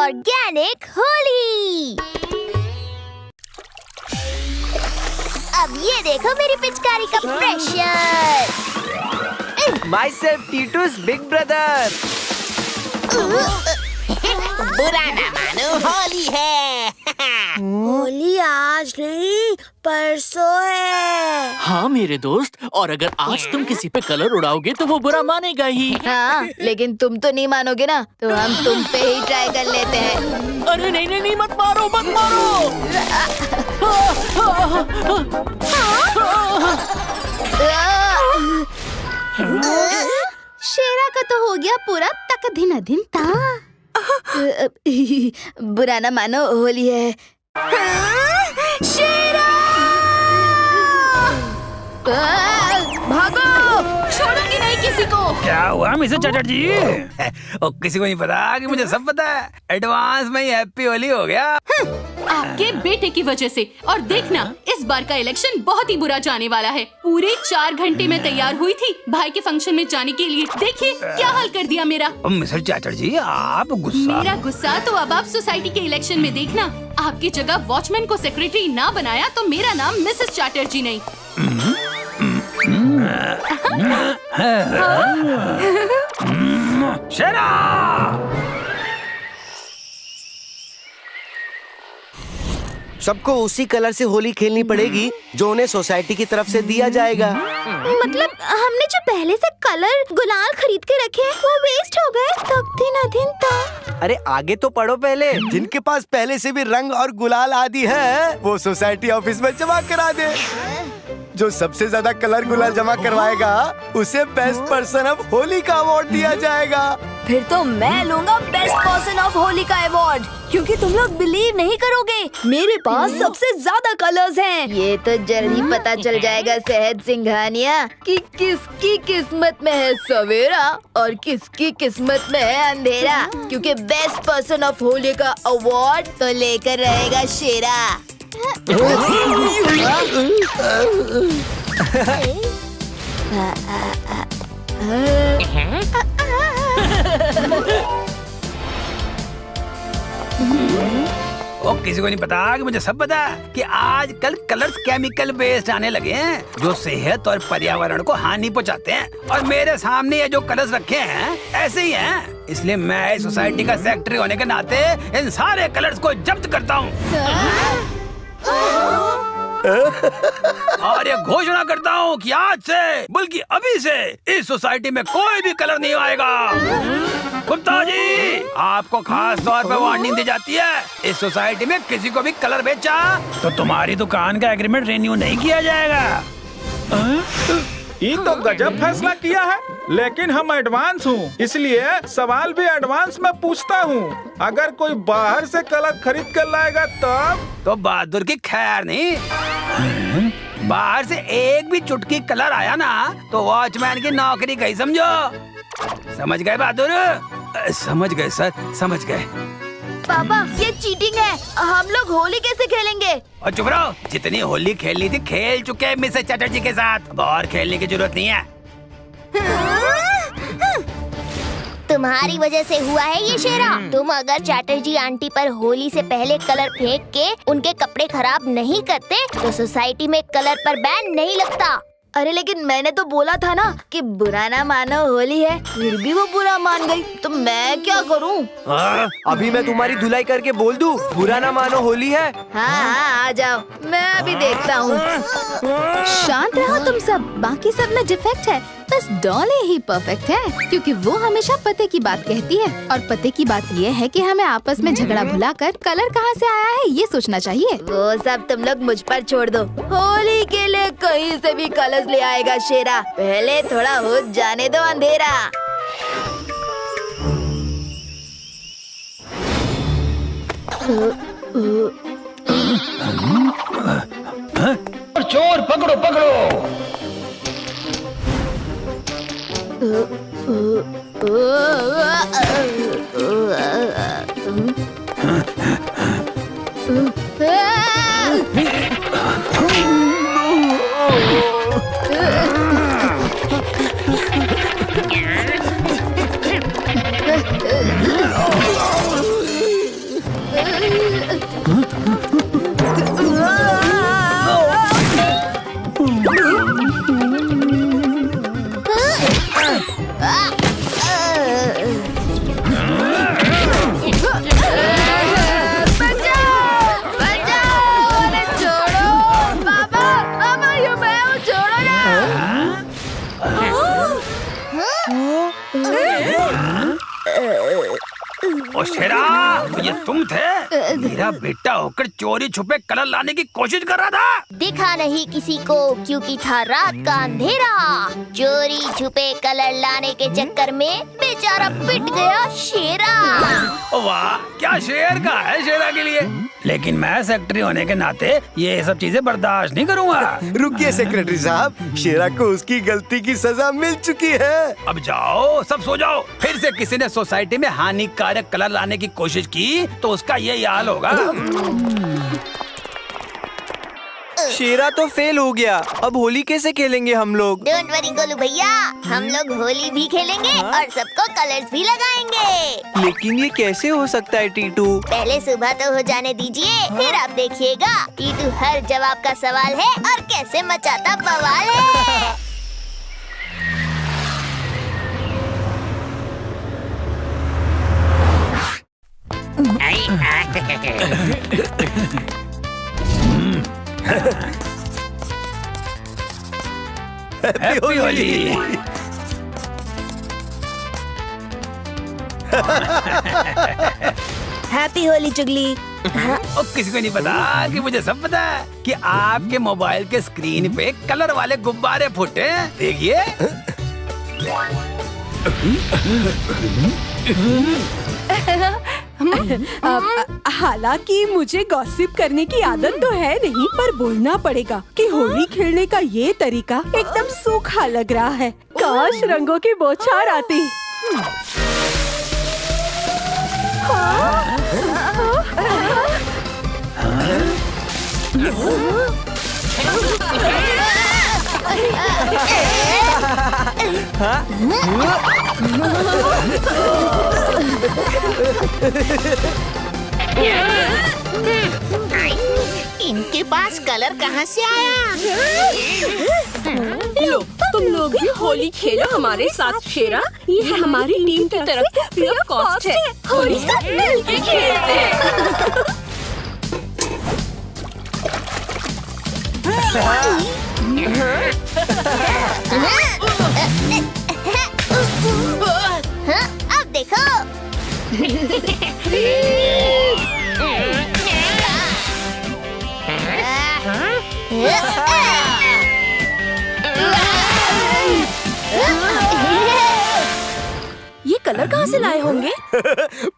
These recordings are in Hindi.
ऑर्गेनिक होली। अब ये देखो मेरी पिचकारी का pressure. My self Titus big brother. बुरा ना मानो, होली है। होली आज नहीं परसों है। हाँ मेरे दोस्त, और अगर आज तुम किसी पे कलर उड़ाओगे तो वो बुरा मानेगा ही। हाँ, लेकिन तुम तो नहीं मानोगे ना, तो हम तुम पे ही ट्राई कर लेते हैं। अरे नहीं नहीं नहीं, मत मारो मत मारो। शेरा का तो हो गया पूरा तक दिन दिन ता। बुरा ना मानो, होली है। शेरा! भागो, छोड़ूंगी नहीं किसी को। क्या हुआ मिसेस चटर्जी जी? और किसी को नहीं पता कि मुझे सब पता है। एडवांस में ही हैप्पी होली हो गया। आपके बेटे की वजह से। और देखना, इस बार का इलेक्शन बहुत ही बुरा जाने वाला है। पूरे 4 घंटे में तैयार हुई थी भाई के फंक्शन में जाने के लिए। देखिए क्या हाल कर दिया मेरा। मिसेस चटर्जी जी, आप गुस्सा। मेरा गुस्सा तो अब आप सोसाइटी के इलेक्शन में देखना। आपकी जगह वॉचमैन को सेक्रेटरी ना बनाया तो मेरा नाम मिसेस चटर्जी नहीं। शेरा! सबको उसी कलर से होली खेलनी पड़ेगी जो उन्हें सोसाइटी की तरफ से दिया जाएगा। मतलब हमने जो पहले से कलर गुलाल खरीद के रखे हैं वो वेस्ट हो गए। तक दिन दिन ता। अरे आगे तो पढ़ो पहले। जिनके पास पहले से भी रंग और गुलाल आदि है वो सोसाइटी ऑफिस में जमा करा दे। जो सबसे ज्यादा कलर गुलाल जमा करवाएगा उसे बेस्ट पर्सन ऑफ होली का अवार्ड दिया जाएगा। फिर तो मैं लूंगा बेस्ट पर्सन ऑफ होली का अवार्ड, क्योंकि तुम लोग बिलीव नहीं करोगे, मेरे पास सबसे ज्यादा कलर्स हैं। ये तो जल्दी पता चल जाएगा शहद सिंघानिया कि किसकी किस्मत में है सवेरा और किसकी किस्मत में है अंधेरा। क्योंकि बेस्ट पर्सन ऑफ होली का अवार्ड तो लेकर रहेगा शेरा। और किसी को नहीं पता कि मुझे सब पता है कि आजकल कलर्स केमिकल बेस्ड आने लगे हैं जो सेहत और पर्यावरण को हानि पहुंचाते हैं। और मेरे सामने ये जो कलर्स रखे हैं ऐसे ही हैं। इसलिए मैं सोसाइटी का सेक्रेटरी होने के नाते इन सारे कलर्स को जब्त करता हूँ। और ये घोषणा करता हूँ कि आज से बल्कि अभी से इस सोसाइटी में कोई भी कलर नहीं आएगा। गुप्ता जी, आपको खास तौर पर वार्निंग दी जाती है, इस सोसाइटी में किसी को भी कलर बेचा तो तुम्हारी दुकान का एग्रीमेंट रिन्यू नहीं किया जाएगा। ये तो गजब फैसला किया है, लेकिन हम एडवांस हूँ, इसलिए सवाल भी एडवांस में पूछता हूँ। अगर कोई बाहर से कलर खरीद कर लाएगा तब तो बहादुर की खैर नहीं। बाहर से एक भी चुटकी कलर आया ना तो वॉचमैन की नौकरी गई समझो। समझ गए बहादुर? समझ गए सर, समझ गए। पापा, ये चीटिंग है। हम लोग होली कैसे खेलेंगे? और चुप रहो, जितनी होली खेलनी थी खेल चुके हैं मिसेस चटर्जी के साथ। अब और खेलने की जरूरत नहीं है। तुम्हारी वजह से हुआ है ये शेरा। तुम अगर चैटर्जी आंटी पर होली से पहले कलर फेंक के उनके कपड़े खराब नहीं करते तो सोसाइटी में कलर पर बैन नहीं लगता। अरे लेकिन मैंने तो बोला था ना कि बुरा ना मानो होली है, फिर भी वो बुरा मान गई, तो मैं क्या करूं? अभी मैं तुम्हारी धुलाई करके बोल दूं बुरा ना मानो होली है। हाँ, आ जाओ, मैं अभी देखता हूँ। शांत रहो तुम सब, बाकी सब में डिफेक्ट है, बस डॉली ही परफेक्ट है, क्योंकि वो हमेशा पते की बात कहती है। और पते की बात ये है कि हमें आपस में झगड़ा भुलाकर कलर कहाँ से आया है ये सोचना चाहिए। वो सब तुम लोग मुझ पर छोड़ दो। होली के लिए कहीं से भी कलर्स ले आएगा शेरा, पहले थोड़ा हो जाने दो अंधेरा। चोर पकड़ो पकड़ो। ओ शेरा, ये तुम थे? मेरा बेटा होकर चोरी छुपे कलर लाने की कोशिश कर रहा था। दिखा नहीं किसी को क्योंकि था रात का अंधेरा। चोरी छुपे कलर लाने के चक्कर में बेचारा पिट गया शेरा। वाह, क्या शेर का है शेरा के लिए। लेकिन मैं सेक्रेटरी होने के नाते ये सब चीजें बर्दाश्त नहीं करूँगा। रुकिए सेक्रेटरी साहब, शेरा को उसकी गलती की सजा मिल चुकी है। अब जाओ, सब सो जाओ। फिर से किसी ने सोसाइटी में हानिकारक कलर लाने की कोशिश की तो उसका ये हाल होगा। शेरा तो फेल हो गया, अब होली कैसे खेलेंगे हम लोग? डोंट वरी गोलू भैया, हम लोग होली भी खेलेंगे और सबको कलर्स भी लगाएंगे। लेकिन ये कैसे हो सकता है टीटू? पहले सुबह तो हो जाने दीजिए, फिर आप देखिएगा। टीटू हर जवाब का सवाल है और कैसे मचाता बवाल है। हैप्पी होली। हैप्पी होली चुगली। और किसी को नहीं पता कि मुझे सब पता है कि आपके मोबाइल के स्क्रीन पे कलर वाले गुब्बारे फूटे। देखिए। हालांकि मुझे गॉसिप करने की आदत तो है नहीं, पर बोलना पड़ेगा कि होली खेलने का ये तरीका एकदम सूखा लग रहा है। काश रंगों की बौछार आती। इनके पास कलर कहाँ से आया? लो, तुम लोग भी होली खेलो हमारे साथ शेरा। ये हमारी टीम की तरफ से फ्री ऑफ कॉस्ट है। होली सब मिलके खेलते हैं। अब देखो। ये कलर कहाँ से लाए होंगे?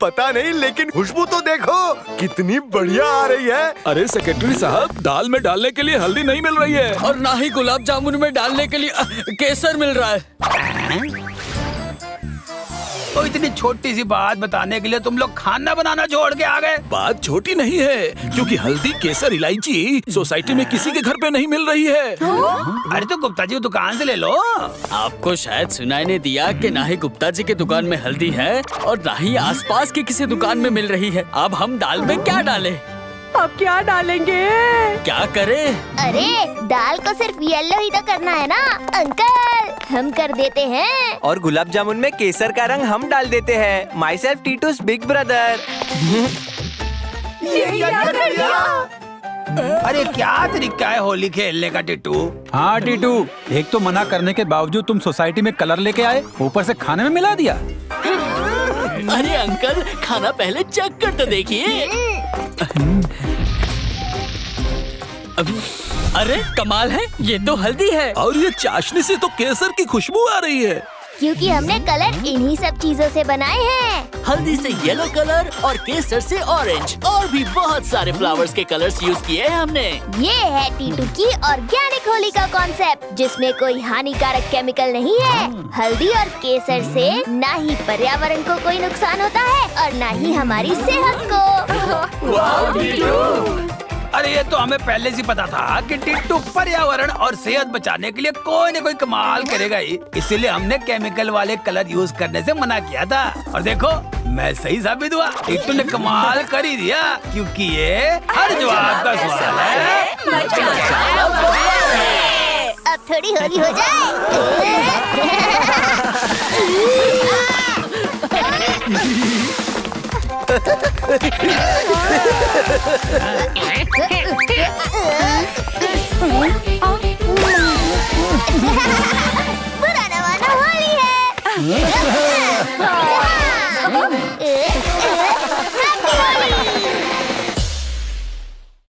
पता नहीं, लेकिन खुशबू तो देखो कितनी बढ़िया आ रही है। अरे सेक्रेटरी साहब, दाल में डालने के लिए हल्दी नहीं मिल रही है और ना ही गुलाब जामुन में डालने के लिए केसर मिल रहा है। तो इतनी छोटी सी बात बताने के लिए तुम लोग खाना बनाना छोड़ के आ गए। बात छोटी नहीं है, क्योंकि हल्दी, केसर, इलायची सोसाइटी में किसी के घर पे नहीं मिल रही है। अरे तो गुप्ता जी की दुकान से ले लो। आपको शायद सुनाई नहीं दिया कि ना ही गुप्ता जी की दुकान में हल्दी है और ना ही आसपास की किसी दुकान में मिल रही है। अब हम दाल में क्या डालें? अब क्या डालेंगे? क्या करें? अरे दाल को सिर्फ येलो ही तो करना है ना अंकल, हम कर देते हैं। और गुलाब जामुन में केसर का रंग हम डाल देते हैं। My self Titus big brother. अरे क्या तरीका है होली खेलने का टिट्टू? हाँ टिट्टू, एक तो मना करने के बावजूद तुम सोसाइटी में कलर लेके आए, ऊपर से खाने में मिला दिया। अरे अंकल, खाना पहले चेक कर तो देखिए। अरे कमाल है, ये तो हल्दी है और ये चाशनी से तो केसर की खुशबू आ रही है। क्योंकि हमने कलर इन्हीं सब चीजों से बनाए हैं। हल्दी से येलो कलर और केसर से ऑरेंज और भी बहुत सारे फ्लावर्स के कलर्स यूज किए हैं हमने। ये है टीटू की ऑर्गेनिक होली का कॉन्सेप्ट, जिसमें कोई हानिकारक केमिकल नहीं है। हल्दी और केसर से ना ही पर्यावरण को कोई नुकसान होता है और ना ही हमारी सेहत को। वाह टिट्टू! अरे ये तो हमें पहले से पता था कि टिट्टू पर्यावरण और सेहत बचाने के लिए कोई न कोई कमाल करेगा ही, इसीलिए हमने केमिकल वाले कलर यूज करने से मना किया था। और देखो, मैं सही साबित हुआ। टिट्टू ने कमाल कर ही दिया, क्योंकि ये हर जवाब का सवाल है। अब थोड़ी होली हो जाए। बुरा न मानो होली है।